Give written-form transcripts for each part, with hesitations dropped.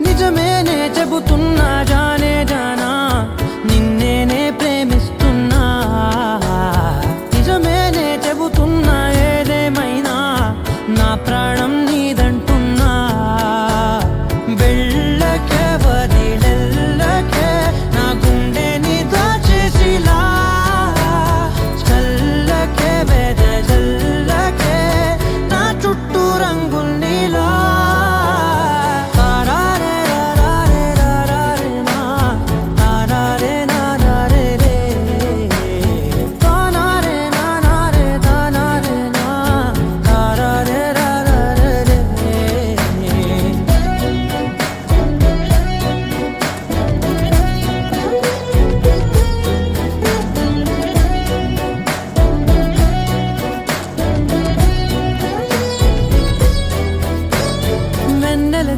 నిజమేనే చెబుతున్నా జానే జానా నిన్నేనే ప్రేమిస్తున్నా నిజమేనే చెబుతున్నా ఏదేమైనా నా ప్రాణం నీదంటున్నా వెళ్ళకే వదిలెళ్ళకే నా గుండెని దాచేసిలా చల్లకే వెదజల్లకే నా చుట్టూ రంగుల్నిలా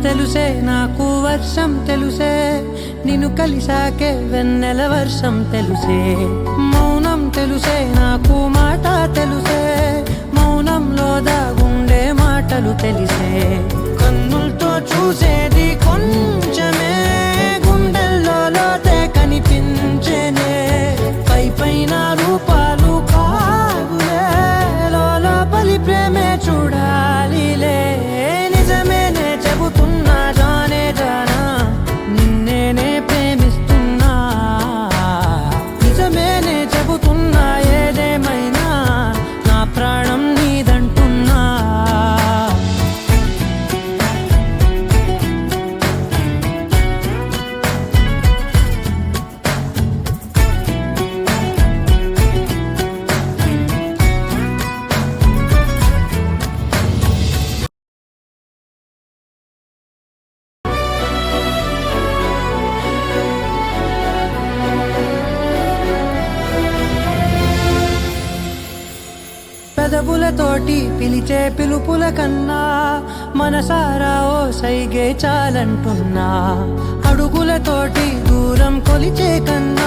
తెలుసే నాకు వర్షం తెలుసే నిన్ను కలిసాకే వెన్నెల వర్షం తెలుసే మౌనం తెలుసే నాకు మాట తెలుసే మౌనంలో దాగుండే మాటలు తెలిసే కన్నులతో చూసేది కొంచెమే గుండెల్లో లోతే కనిపించేనే పై పైన రూపాలు కాదులే లోపలి ప్రేమే చూడాలిలే నిజమేనే చెబుతున్నా జానే జానా నిన్నేనే ప్రేమిస్తున్నా నిజమేనే చెబుతున్నా ఏదేమైనా నా ప్రాణం నీదంటున్నా పెదవులతోటి పిలిచే పిలుపుల కన్నా మనసారా ఓ సైగే చాలంటున్నా అడుగులతోటి దూరం కొలిచే కన్నా